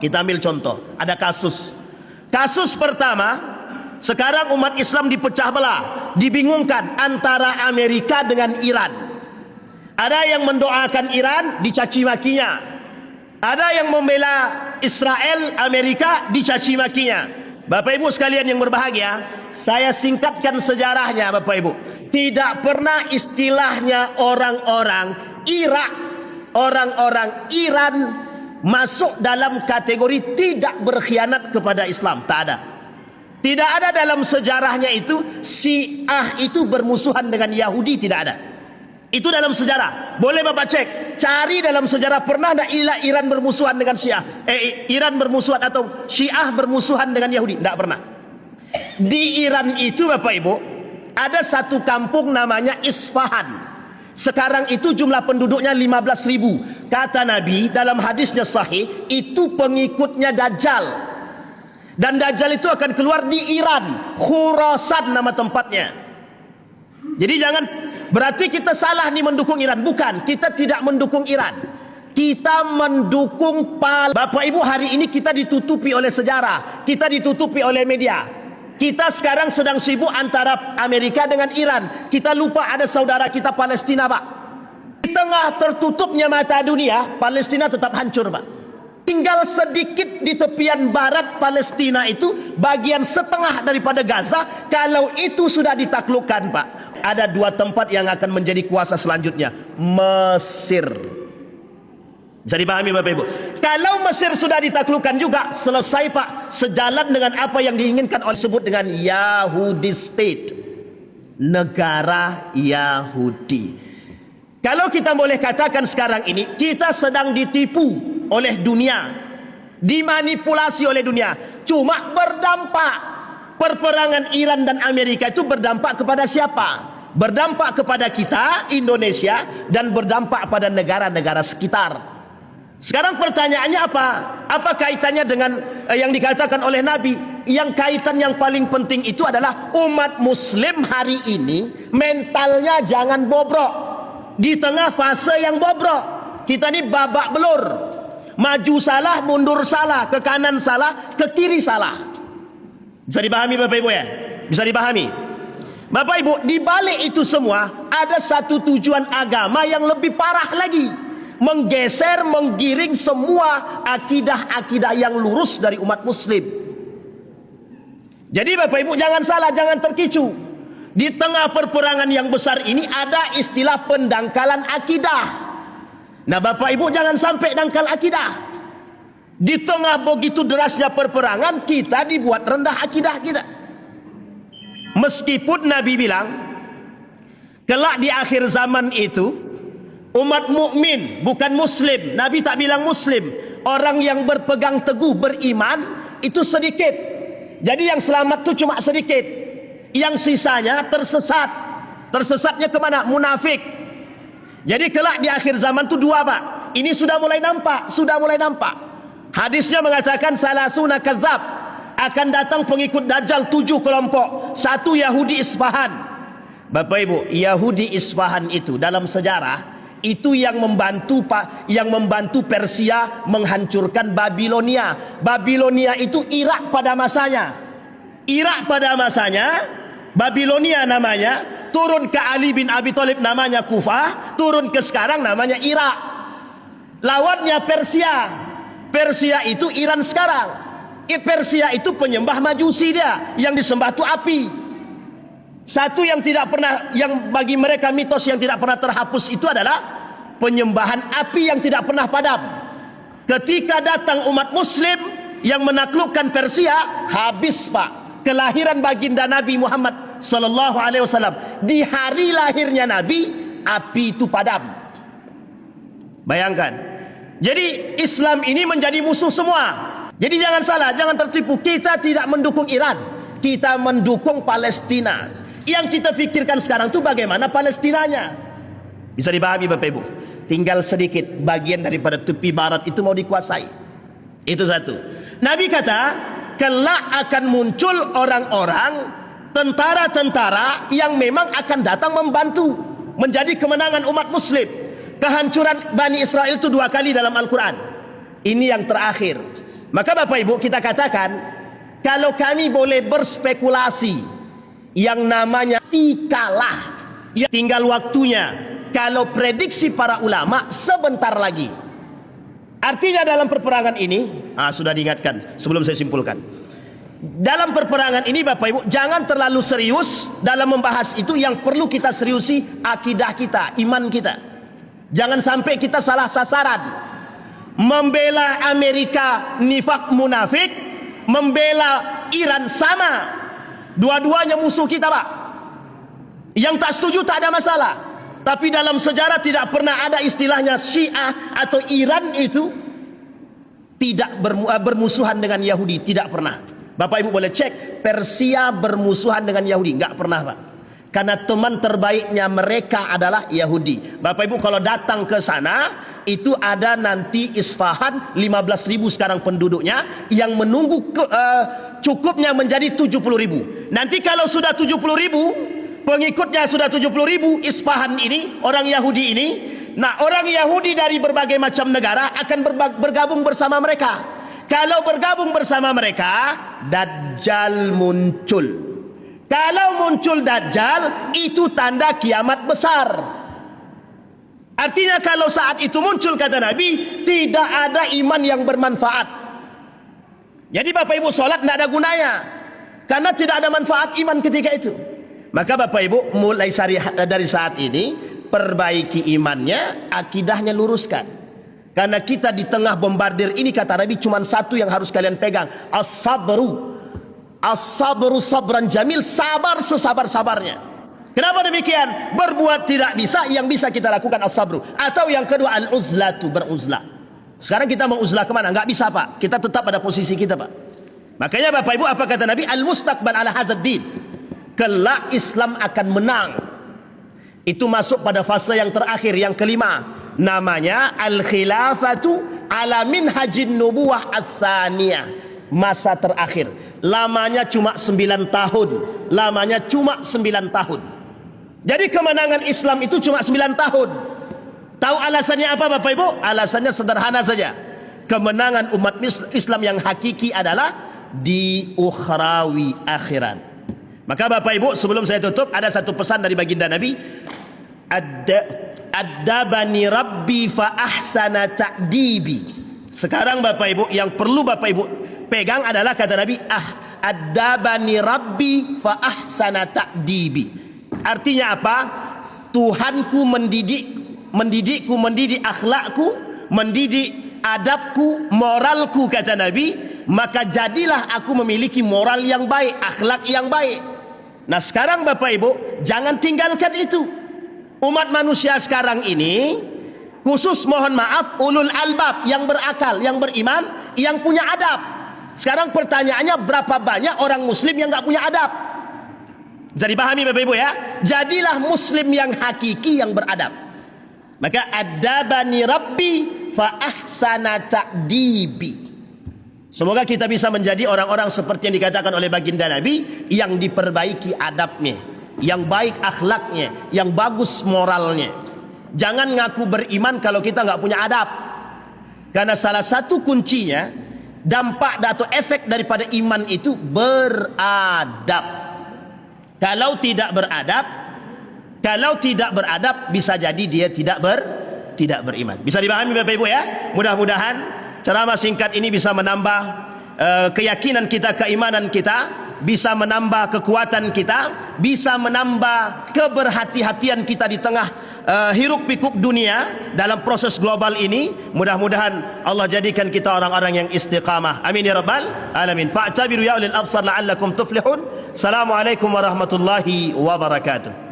Kita ambil contoh, ada kasus. Kasus pertama, sekarang umat Islam dipecah belah, dibingungkan antara Amerika dengan Iran. Ada yang mendoakan Iran, dicaci makinya. Ada yang membela Israel, Amerika, dicaci makinya. Bapak Ibu sekalian yang berbahagia, saya singkatkan sejarahnya Bapak Ibu. Tidak pernah istilahnya orang-orang Irak, orang-orang Iran masuk dalam kategori tidak berkhianat kepada Islam. Tak ada. Tidak ada dalam sejarahnya itu Syiah itu bermusuhan dengan Yahudi, tidak ada. Itu dalam sejarah. Boleh Bapak cek, cari dalam sejarah pernah ada Iran bermusuhan dengan Syiah. Iran bermusuhan atau Syiah bermusuhan dengan Yahudi, tidak pernah. Di Iran itu Bapak Ibu, ada satu kampung namanya Isfahan. Sekarang itu jumlah penduduknya 15.000. Kata Nabi dalam hadisnya sahih, itu pengikutnya Dajjal. Dan Dajjal itu akan keluar di Iran, Khurasan nama tempatnya. Jadi jangan berarti kita salah nih mendukung Iran. Bukan, kita tidak mendukung Iran. Kita mendukung Bapak Ibu, hari ini kita ditutupi oleh sejarah, kita ditutupi oleh media. Kita sekarang sedang sibuk antara Amerika dengan Iran. Kita lupa ada saudara kita Palestina, Pak. Di tengah tertutupnya mata dunia, Palestina tetap hancur, Pak. Tinggal sedikit di tepian barat Palestina itu, bagian setengah daripada Gaza. Kalau itu sudah ditaklukkan, Pak, ada dua tempat yang akan menjadi kuasa selanjutnya. Mesir. Bisa dipahami Bapak Ibu. Kalau Mesir sudah ditaklukkan juga, selesai Pak. Sejalan dengan apa yang diinginkan oleh sebut dengan Yahudi State, negara Yahudi. Kalau kita boleh katakan sekarang ini, kita sedang ditipu oleh dunia, dimanipulasi oleh dunia. Cuma berdampak. Perperangan Iran dan Amerika itu berdampak kepada siapa? Berdampak kepada kita, Indonesia, dan berdampak pada negara-negara sekitar. Sekarang pertanyaannya apa? Apa kaitannya dengan yang dikatakan oleh Nabi? Yang kaitan yang paling penting itu adalah umat Muslim hari ini mentalnya jangan bobrok. Di tengah fase yang bobrok, kita ini babak belur. Maju salah, mundur salah, ke kanan salah, ke kiri salah. Bisa dipahami Bapak Ibu ya? Bisa dipahami? Bapak Ibu, di balik itu semua ada satu tujuan agama yang lebih parah lagi. Menggeser, menggiring semua akidah-akidah yang lurus dari umat Muslim. Jadi Bapak Ibu jangan salah, jangan terkicu. Di tengah perperangan yang besar ini ada istilah pendangkalan akidah. Nah Bapak Ibu jangan sampai dangkal akidah. Di tengah begitu derasnya perperangan, kita dibuat rendah akidah kita. Meskipun Nabi bilang, kelak di akhir zaman itu umat mukmin bukan muslim. Nabi tak bilang muslim. Orang yang berpegang teguh beriman itu sedikit. Jadi yang selamat itu cuma sedikit. Yang sisanya tersesat. Tersesatnya kemana? Munafik. Jadi kelak di akhir zaman itu dua Pak. Ini sudah mulai nampak. Sudah mulai nampak. Hadisnya mengatakan salasuna kadzab. Akan datang pengikut Dajjal 7 kelompok. Satu Yahudi Isfahan. Bapak Ibu, Yahudi Isfahan itu dalam sejarah itu yang membantu Persia menghancurkan Babilonia. Babilonia itu Irak pada masanya. Irak pada masanya, Babilonia namanya, turun ke Ali bin Abi Thalib namanya Kufah, turun ke sekarang namanya Irak. Lawannya Persia. Persia itu Iran sekarang. Persia itu penyembah Majusi dia, yang disembah itu api. Satu yang tidak pernah, yang bagi mereka mitos yang tidak pernah terhapus itu adalah penyembahan api yang tidak pernah padam. Ketika datang umat Muslim yang menaklukkan Persia, habis Pak. Kelahiran baginda Nabi Muhammad sallallahu alaihi wasallam. Di hari lahirnya Nabi, api itu padam. Bayangkan. Jadi Islam ini menjadi musuh semua. Jadi jangan salah, jangan tertipu. Kita tidak mendukung Iran, kita mendukung Palestina. Yang kita pikirkan sekarang itu bagaimana Palestinanya. Bisa dipahami Bapak Ibu. Tinggal sedikit bagian daripada tepi barat itu mau dikuasai. Itu satu. Nabi kata, kelak akan muncul orang-orang, tentara-tentara yang memang akan datang membantu menjadi kemenangan umat Muslim. Kehancuran Bani Israel itu 2 kali dalam Al-Quran. Ini yang terakhir. Maka Bapak Ibu, kita katakan, kalau kami boleh berspekulasi, yang namanya tikalah, ya tinggal waktunya. Kalau prediksi para ulama sebentar lagi. Artinya dalam peperangan ini, sudah diingatkan sebelum saya simpulkan. Dalam peperangan ini Bapak Ibu, jangan terlalu serius dalam membahas itu. Yang perlu kita seriusi akidah kita, iman kita. Jangan sampai kita salah sasaran. Membela Amerika nifak munafik, membela Iran sama. Dua-duanya musuh kita, Pak. Yang tak setuju tak ada masalah. Tapi dalam sejarah tidak pernah ada istilahnya Syiah atau Iran itu tidak bermusuhan dengan Yahudi. Tidak pernah. Bapak Ibu boleh cek, Persia bermusuhan dengan Yahudi. Enggak pernah, Pak. Karena teman terbaiknya mereka adalah Yahudi. Bapak Ibu kalau datang ke sana, itu ada nanti Isfahan 15.000 sekarang penduduknya, yang menunggu cukupnya menjadi 70.000. Nanti kalau sudah 70.000, pengikutnya sudah 70.000, Isfahan ini, orang Yahudi ini, nah orang Yahudi dari berbagai macam negara akan bergabung bersama mereka. Kalau bergabung bersama mereka, Dajjal muncul. Kalau muncul Dajjal, itu tanda kiamat besar. Artinya kalau saat itu muncul, kata Nabi, tidak ada iman yang bermanfaat. Jadi Bapak Ibu sholat tidak ada gunanya, karena tidak ada manfaat iman ketika itu. Maka Bapak Ibu mulai dari saat ini, perbaiki imannya, akidahnya luruskan. Karena kita di tengah bombardir ini, kata Nabi, cuma satu yang harus kalian pegang, as-sabru. As-sabru sabran jamil, sabar sesabar-sabarnya. Kenapa demikian? Berbuat tidak bisa, yang bisa kita lakukan as-sabru. Atau yang kedua, al-uzlatu, beruzlah. Sekarang kita mau uzlah kemana? Enggak bisa, Pak. Kita tetap pada posisi kita, Pak. Makanya Bapak Ibu, apa kata Nabi? Al-mustaqbal ala hadzal din. Kelak Islam akan menang. Itu masuk pada fase yang terakhir, yang kelima. Namanya al-khilafatu ala minhajin nubuwah ats-tsaniyah. Masa terakhir. Lamanya cuma 9 tahun. Lamanya cuma 9 tahun. Jadi kemenangan Islam itu cuma 9 tahun. Tahu alasannya apa Bapak Ibu? Alasannya sederhana saja. Kemenangan umat Islam yang hakiki adalah di ukhrawi akhirat. Maka Bapak Ibu, sebelum saya tutup, ada satu pesan dari baginda Nabi. Addabani Rabbi fa ahsana ta'dibi. Sekarang Bapak Ibu, yang perlu Bapak Ibu pegang adalah kata Nabi, addabani Rabbi fa ahsana ta'dibi. Artinya apa? Tuhanku mendidikku, mendidik akhlakku, mendidik adabku, moralku, kata Nabi. Maka jadilah aku memiliki moral yang baik, akhlak yang baik. Nah sekarang Bapak Ibu, jangan tinggalkan itu. Umat manusia sekarang ini, khusus mohon maaf, ulul albab, yang berakal, yang beriman, yang punya adab. Sekarang pertanyaannya, berapa banyak orang muslim yang nggak punya adab? Bisa dipahami Bapak Ibu ya? Jadilah muslim yang hakiki, yang beradab. Maka adabani Rabbi fa ahsana ta'dibi. Semoga kita bisa menjadi orang-orang seperti yang dikatakan oleh baginda Nabi, yang diperbaiki adabnya, yang baik akhlaknya, yang bagus moralnya. Jangan ngaku beriman kalau kita nggak punya adab. Karena salah satu kuncinya, dampak atau efek daripada iman itu beradab. Kalau tidak beradab, bisa jadi dia tidak beriman. Bisa dipahami Bapak Ibu ya? Mudah-mudahan ceramah singkat ini bisa menambah keyakinan kita, keimanan kita, bisa menambah kekuatan kita, bisa menambah keberhati-hatian kita di tengah hiruk pikuk dunia dalam proses global ini. Mudah-mudahan Allah jadikan kita orang-orang yang istiqamah. Amin ya rabbal alamin. Fa'tabiru ya ulil absar la'allakum tuflihun. Assalamualaikum warahmatullahi wabarakatuh.